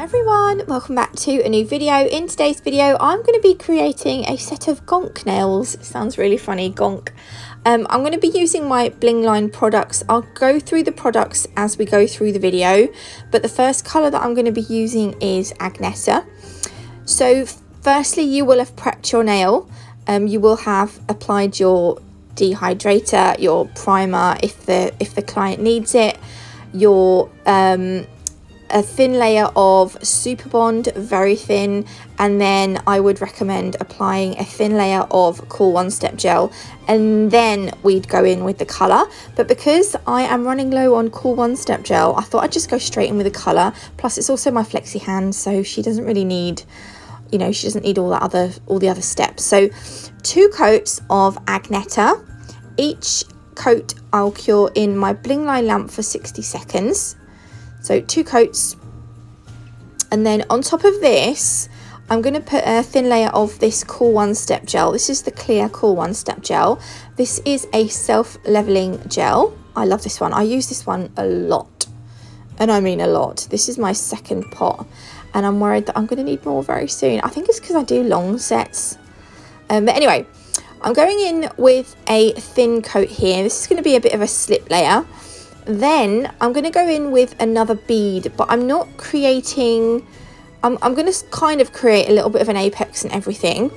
everyone, welcome back to a new video. In today's video I'm going to be creating a set of Gonk nails. It sounds really funny, Gonk. I'm going to be using my Blingline products. I'll go through the products as we go through the video, but the first colour that I'm going to be using is Agneta. So firstly, you will have prepped your nail. You will have applied your dehydrator, your primer if the client needs it, your a thin layer of Super Bond, very thin, and then I would recommend applying a thin layer of Cool One Step gel, and then we'd go in with the colour. But because I am running low on Cool One Step gel, I thought I'd just go straight in with the colour. Plus it's also my flexi hand, so she doesn't really need, you know, she doesn't need all the other steps. So 2 coats of Agneta. Each coat I'll cure in my Blingline lamp for 60 seconds. So 2 coats, and then on top of this I'm going to put a thin layer of this Cool One Step gel. This is the clear Cool One Step gel. This is a self-leveling gel. I love this one. I use this one a lot, and I mean a lot. This is my second pot, and I'm worried that I'm going to need more very soon. I think it's because I do long sets. But anyway, I'm going in with a thin coat here. This is going to be a bit of a slip layer. Then I'm going to go in with another bead, but I'm not creating, I'm going to kind of create a little bit of an apex and everything,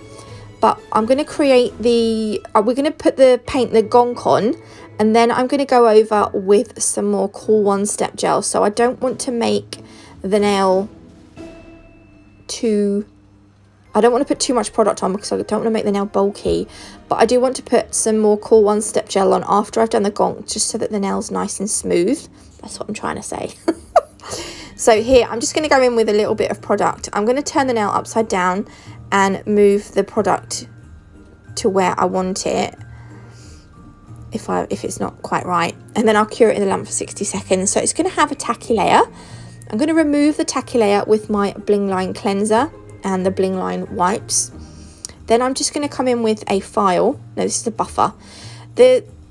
but I'm going to create the, we're going to put the paint, the Gonk on, and then I'm going to go over with some more Cool One Step gel. So I don't want to make the nail too, I don't want to put too much product on because I don't want to make the nail bulky, but I do want to put some more Cool One Step gel on after I've done the Gonk, just so that the nail's nice and smooth. That's what I'm trying to say. So here, I'm just going to go in with a little bit of product. I'm going to turn the nail upside down and move the product to where I want it, if it's not quite right. And then I'll cure it in the lamp for 60 seconds. So it's going to have a tacky layer. I'm going to remove the tacky layer with my Blingline cleanser and the Blingline wipes. Then I'm just going to come in with a file. No, this is a buffer.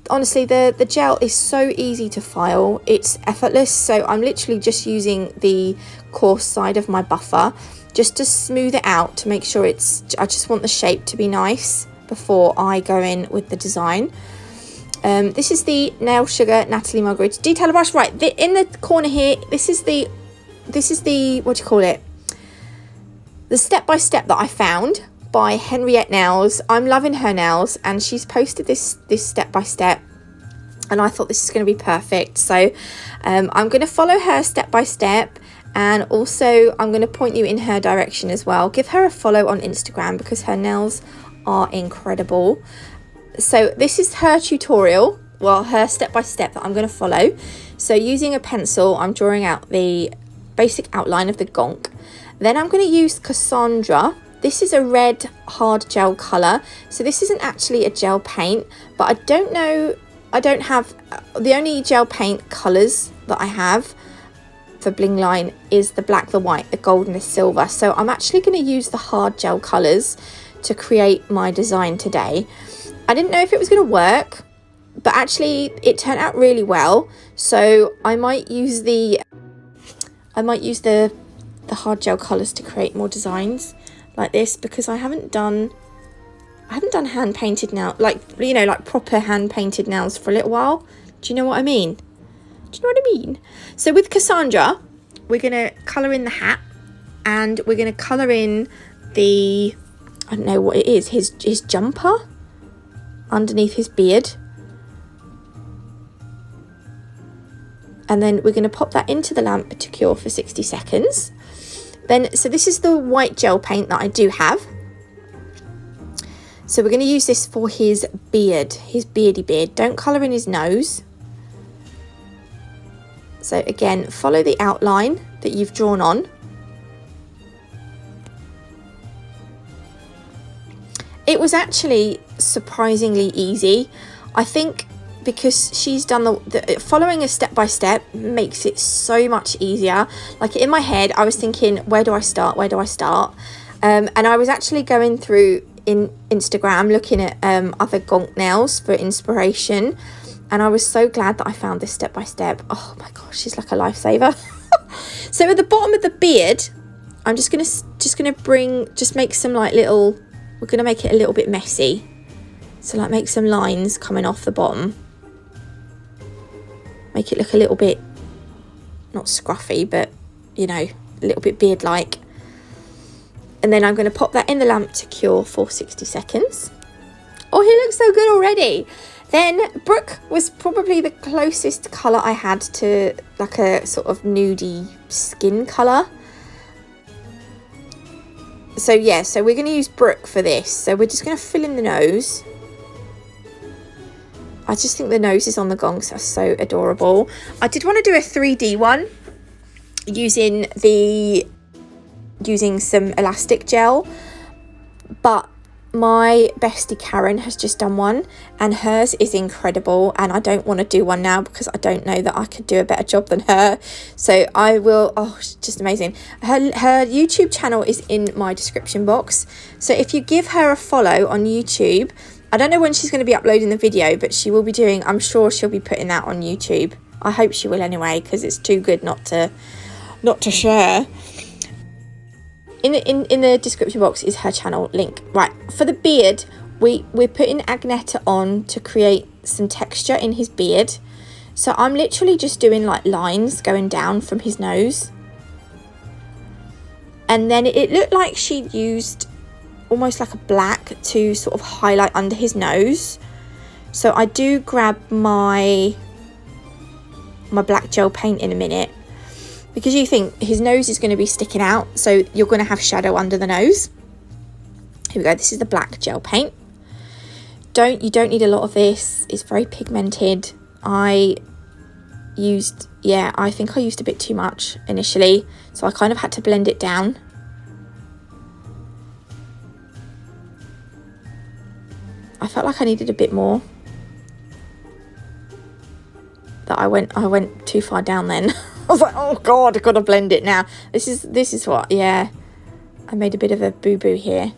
Honestly, the gel is so easy to file. It's effortless. So I'm literally just using the coarse side of my buffer just to smooth it out, to make sure it's, I just want the shape to be nice before I go in with the design. This is the Nail Sugar Natalie Mugridge detailer brush. Right, in the corner here, this is the, what do you call it? The step-by-step that I found by Henriette Nails. I'm loving her nails, and she's posted this step-by-step, and I thought this is going to be perfect. So I'm going to follow her step-by-step, and also I'm going to point you in her direction as well. Give her a follow on Instagram because her nails are incredible. So this is her tutorial, well, her step-by-step that I'm going to follow. So using a pencil, I'm drawing out the basic outline of the Gonk. Then I'm going to use Casandra. This is a red hard gel colour. So this isn't actually a gel paint, but I don't know, I don't have, the only gel paint colours that I have for Blingline is the black, the white, the gold and the silver. So I'm actually going to use the hard gel colours to create my design today. I didn't know if it was going to work, but actually it turned out really well. So I might use the hard gel colours to create more designs like this, because I haven't done hand painted nails, like, you know, like proper hand painted nails for a little while. Do you know what I mean? So with Casandra, we're going to colour in the hat, and we're going to colour in the, I don't know what it is, his jumper underneath his beard. And then we're going to pop that into the lamp to cure for 60 seconds. Then, so this is the white gel paint that I do have. So we're going to use this for his beard, his beardy beard. Don't colour in his nose. So again, follow the outline that you've drawn on. It was actually surprisingly easy. I think because she's done the following a step-by-step makes it so much easier. Like in my head, I was thinking, where do I start? And I was actually going through in Instagram looking at other Gonk nails for inspiration, and I was so glad that I found this step-by-step. Oh my gosh, she's like a lifesaver. So at the bottom of the beard, I'm just gonna make some like little, we're gonna make it a little bit messy. So like make some lines coming off the bottom. Make it look a little bit, not scruffy, but you know, a little bit beard-like. And then I'm going to pop that in the lamp to cure for 60 seconds. Oh, he looks so good already. Then Brook was probably the closest colour I had to like a sort of nudie skin colour. So yeah, so we're going to use Brook for this. So we're just going to fill in the nose. I just think the noses on the gonks are so adorable. I did want to do a 3D one using some elastic gel, but my bestie Karen has just done one and hers is incredible, and I don't want to do one now because I don't know that I could do a better job than her. So I will, oh, it's just amazing. Her YouTube channel is in my description box, so if you give her a follow on YouTube, I don't know when she's going to be uploading the video, but she will be doing, I'm sure she'll be putting that on YouTube. I hope she will anyway, because it's too good not to share. In the description box is her channel link. Right, for the beard, we're putting Agneta on to create some texture in his beard. So I'm literally just doing like lines going down from his nose. And then it looked like she used almost like a black to sort of highlight under his nose. So I do grab my black gel paint in a minute, because you think his nose is going to be sticking out, so you're going to have shadow under the nose. Here we go, this is the black gel paint. You don't need a lot of this, it's very pigmented. I think I used a bit too much initially, so I kind of had to blend it down. I felt like I needed a bit more. That I went too far down then. I was like, oh god, I've got to blend it now. This is what, yeah. I made a bit of a boo-boo here.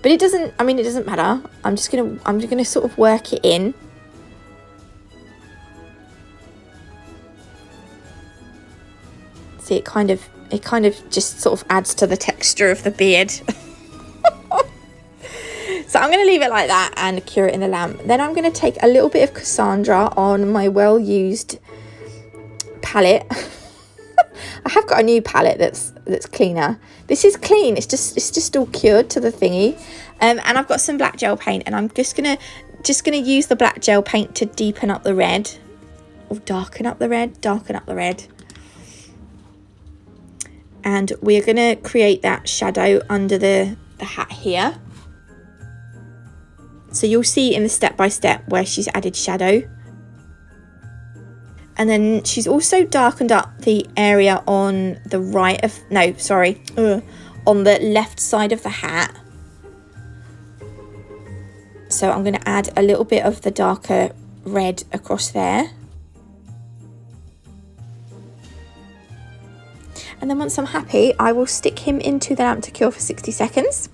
But it doesn't matter. I'm just gonna sort of work it in. See, it kind of just sort of adds to the texture of the beard. So I'm going to leave it like that and cure it in the lamp. Then I'm going to take a little bit of Casandra on my well-used palette. I have got a new palette that's cleaner. This is clean. It's just all cured to the thingy. And I've got some black gel paint, and I'm just gonna use the black gel paint to deepen up the red, or darken up the red. And we're gonna create that shadow under the hat here. So you'll see in the step-by-step where she's added shadow. And then she's also darkened up the area on the on the left side of the hat. So I'm going to add a little bit of the darker red across there. And then once I'm happy, I will stick him into the lamp to cure for 60 seconds.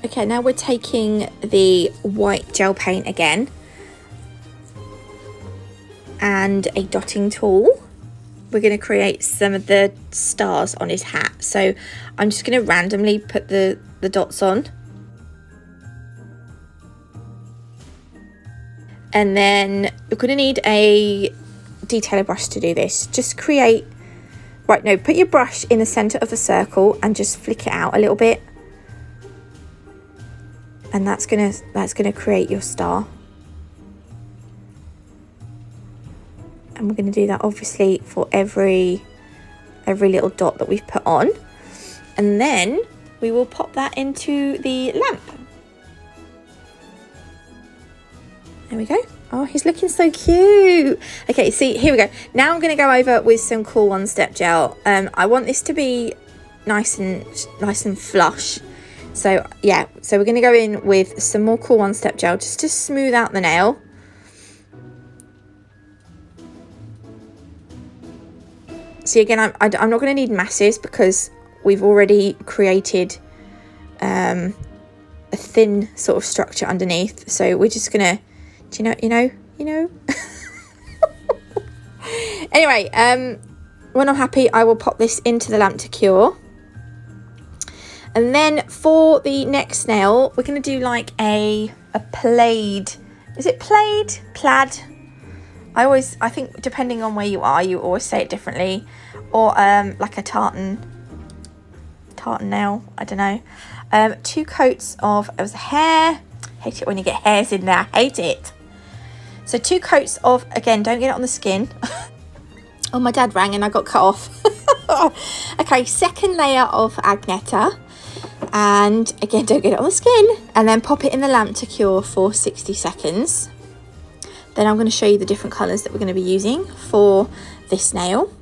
Okay, now we're taking the white gel paint again and a dotting tool. We're going to create some of the stars on his hat. So I'm just going to randomly put the dots on. And then you're going to need a detailer brush to do this. Just create, put your brush in the center of the circle and just flick it out a little bit. And that's gonna create your star. And we're gonna do that obviously for every little dot that we've put on. And then we will pop that into the lamp. There we go. Oh, he's looking so cute. Okay, see, here we go. Now I'm gonna go over with some cool one step gel. I want this to be nice and flush. So yeah, so we're going to go in with some more cool one step gel just to smooth out the nail. See, again, I'm not going to need masses because we've already created a thin sort of structure underneath. So we're just going to, you know, you know. Anyway, when I'm happy, I will pop this into the lamp to cure. And then for the next nail, we're going to do like a plaid. Is it plaid? Plaid? I think depending on where you are, you always say it differently. Or like a tartan nail, I don't know. 2 coats of, it was hair. Hate it when you get hairs in there, hate it. So 2 coats of, again, don't get it on the skin. Oh, my dad rang and I got cut off. Okay, second layer of Agneta. And again, don't get it on the skin. And then pop it in the lamp to cure for 60 seconds. Then I'm going to show you the different colours that we're going to be using for this nail.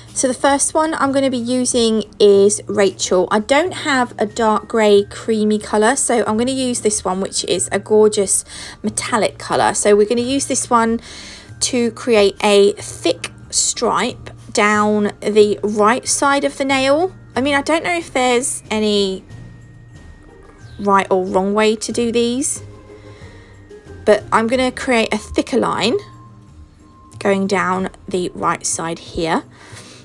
So the first one I'm going to be using is Rachel. I don't have a dark grey creamy colour, so I'm going to use this one, which is a gorgeous metallic colour. So we're going to use this one to create a thick stripe down the right side of the nail. I mean, I don't know if there's any right or wrong way to do these, but I'm going to create a thicker line going down the right side here.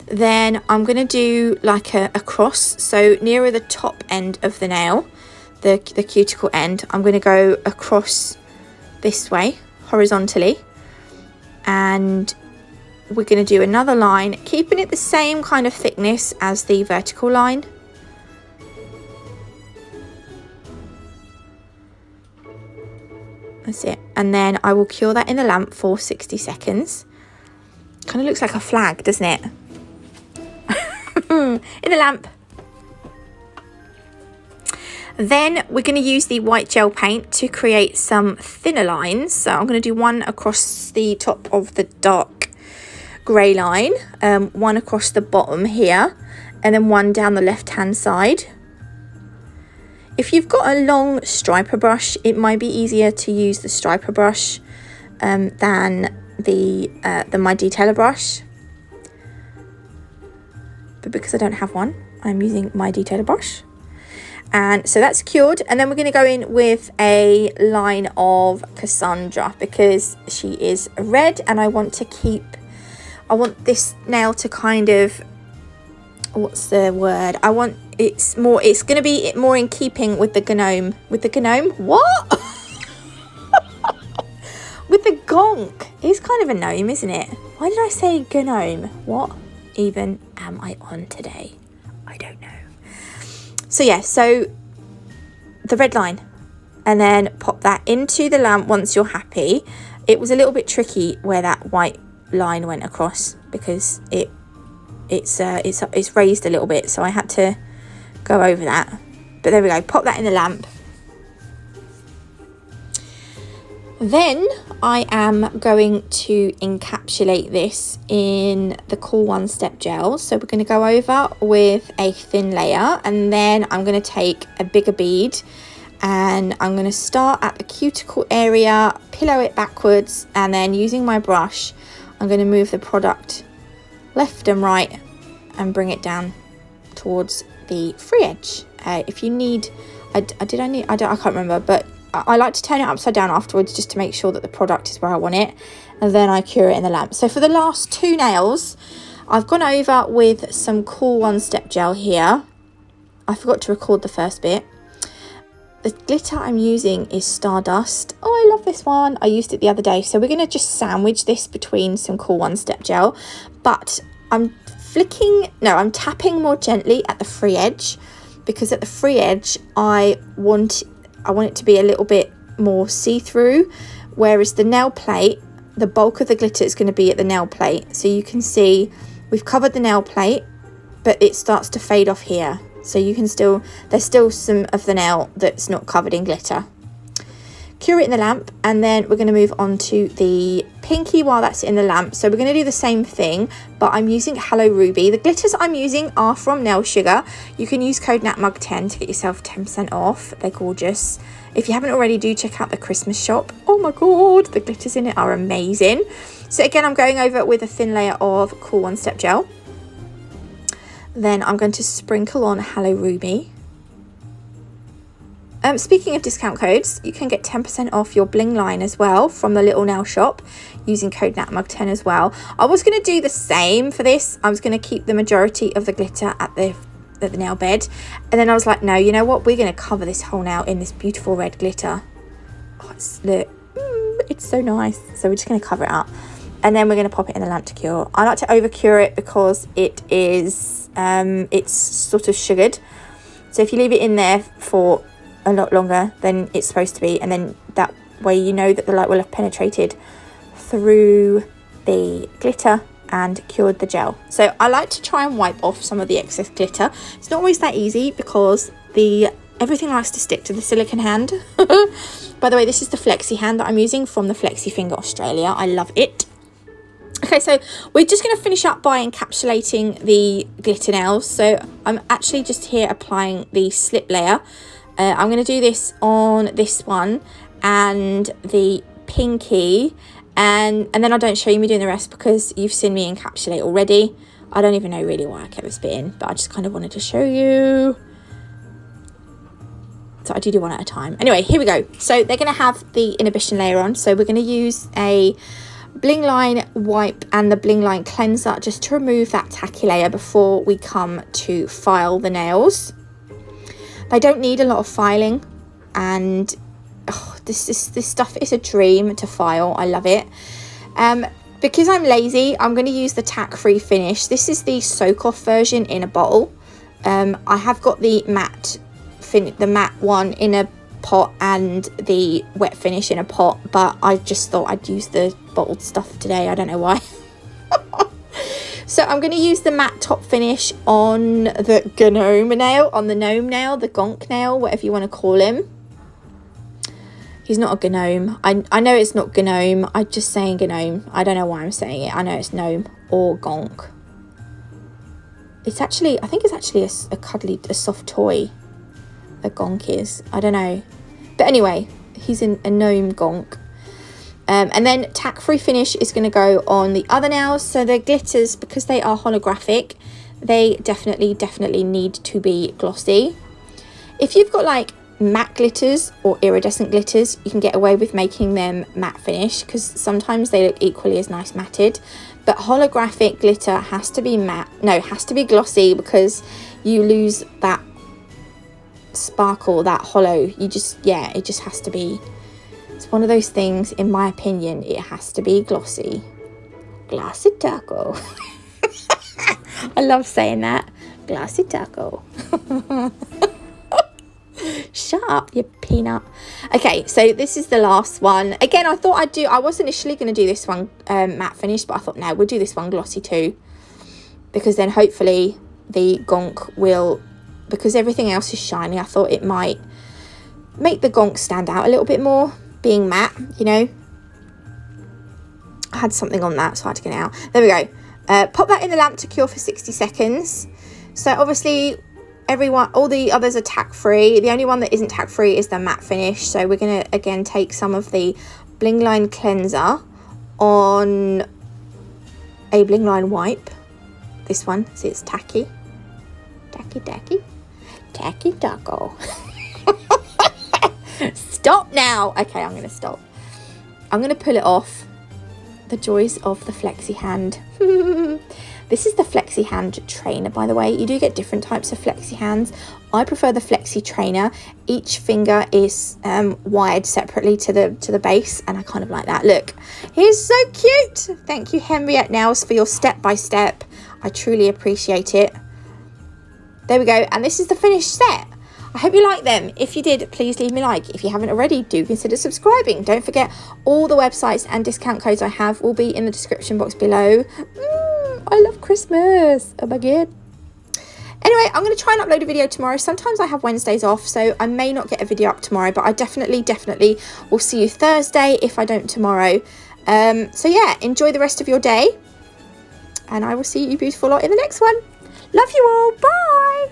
Then I'm going to do like a cross, so nearer the top end of the nail, the cuticle end, I'm going to go across this way horizontally, and we're going to do another line, keeping it the same kind of thickness as the vertical line. That's it. And then I will cure that in the lamp for 60 seconds. Kind of looks like a flag, doesn't it? In the lamp. Then we're going to use the white gel paint to create some thinner lines. So I'm going to do one across the top of the dark grey line, one across the bottom here, and then one down the left hand side. If you've got a long striper brush, it might be easier to use the striper brush than the My Detailer brush. But because I don't have one, I'm using My Detailer brush. And so that's cured, and then we're going to go in with a line of Casandra because she is red, and I want this nail to kind of, what's the word? It's going to be more in keeping with the gnome. With the gnome? What? With the Gonk. He's kind of a gnome, isn't it? Why did I say gnome? What even am I on today? I don't know. So yeah, so the red line, and then pop that into the lamp once you're happy. It was a little bit tricky where that white line went across because it's raised a little bit, so I had to go over that. But there we go, pop that in the lamp. Then I am going to encapsulate this in the Cool One Step Gel. So we're going to go over with a thin layer, and then I'm going to take a bigger bead and I'm going to start at the cuticle area, pillow it backwards, and then using my brush, I'm going to move the product left and right and bring it down towards the free edge. If you need, I can't remember, but I like to turn it upside down afterwards just to make sure that the product is where I want it, and then I cure it in the lamp. So for the last 2 nails, I've gone over with some Cool One Step Gel here. I forgot to record the first bit. The glitter I'm using is Stardust. Oh, I love this one. I used it the other day. So we're going to just sandwich this between some Cool One Step Gel, but I'm tapping more gently at the free edge, because at the free edge I want it to be a little bit more see-through, whereas the nail plate, the bulk of the glitter is going to be at the nail plate. So you can see we've covered the nail plate, but it starts to fade off here. So you can there's still some of the nail that's not covered in glitter. Cure it in the lamp, and then we're going to move on to the pinky while that's in the lamp. So we're going to do the same thing, but I'm using Hello Ruby. The glitters I'm using are from Nail Sugar. You can use code NATMUG10 to get yourself 10% off. They're gorgeous. If you haven't already, do check out the Christmas shop. Oh my god, the glitters in it are amazing. So again, I'm going over with a thin layer of Cool One Step Gel. Then I'm going to sprinkle on Hello Ruby. Speaking of discount codes, you can get 10% off your Blingline as well from the little nail shop using code NatMug10 as well. I was going to do the same for this. I was going to keep the majority of the glitter at the nail bed, and then I was like, no, you know what, we're going to cover this whole nail in this beautiful red glitter. Oh, it's so nice. So we're just going to cover it up, and then we're going to pop it in the lamp to cure. I like to over cure it because it is it's sort of sugared, so if you leave it in there for a lot longer than it's supposed to be, and then that way you know that the light will have penetrated through the glitter and cured the gel. So I like to try and wipe off some of the excess glitter. It's not always that easy because everything likes to stick to the silicone hand. By the way, this is the Flexi hand that I'm using from the Flexi Finger Australia. I love it. Okay, so we're just going to finish up by encapsulating the glitter nails. So I'm actually just here applying the slip layer. I'm going to do this on this one and the pinky, and then I don't show you me doing the rest because you've seen me encapsulate already. I don't even know really why I kept this bit in, but I just kind of wanted to show you. So I do one at a time. Anyway, here we go. So they're going to have the inhibition layer on. So we're going to use a Blingline wipe and the Blingline cleanser just to remove that tacky layer before we come to file the nails. They don't need a lot of filing, and this stuff is a dream to file. I love it. Because I'm lazy, I'm going to use the Tack free finish. This is the soak off version in a bottle. I have got the matte one in a pot and the wet finish in a pot, but I just thought I'd use the bottled stuff today. I don't know why. So I'm going to use the matte top finish on the gnome nail, the Gonk nail, whatever you want to call him. He's not a gnome. I know it's not gnome. I'm just saying gnome. I don't know why I'm saying it. I know it's gnome or Gonk. It's actually, I think it's actually a soft toy. A Gonk is. I don't know. But anyway, he's a gnome Gonk. And then Tack free finish is going to go on the other nails. So the glitters, because they are holographic, they definitely need to be glossy. If you've got like matte glitters or iridescent glitters, you can get away with making them matte finish because sometimes they look equally as nice matted. But holographic glitter has to be has to be glossy because you lose that sparkle, that hollow. It just has to be. It's one of those things, in my opinion, it has to be glossy. Glossy taco. I love saying that. Glossy taco. Shut up, you peanut. Okay, so this is the last one. Again, I was initially going to do this one matte finish, but I thought, no, we'll do this one glossy too. Because then hopefully the Gonk will, because everything else is shiny, I thought it might make the Gonk stand out a little bit more. Being matte, you know, I had something on that, so I had to get it out. There we go. Pop that in the lamp to cure for 60 seconds. So obviously all the others are tack free. The only one that isn't tack free is the matte finish. So we're going to again take some of the Blingline cleanser on a Blingline wipe. This one, see, it's tacky taco. Stop now. Okay, I'm going to stop. I'm going to pull it off. The joys of the Flexi hand. This is the Flexi hand trainer, by the way. You do get different types of Flexi hands. I prefer the Flexi trainer. Each finger is wired separately to the base, and I kind of like that. Look, he's so cute. Thank you, Henriette Nails, for your step-by-step. I truly appreciate it. There we go. And this is the finished set. I hope you like them. If you did, please leave me a like. If you haven't already, do consider subscribing. Don't forget, all the websites and discount codes I have will be in the description box below. I love Christmas. Oh my god. Anyway, I'm going to try and upload a video tomorrow. Sometimes I have Wednesdays off, so I may not get a video up tomorrow, but I definitely will see you Thursday if I don't tomorrow. So yeah, enjoy the rest of your day, and I will see you beautiful lot in the next one. Love you all. Bye.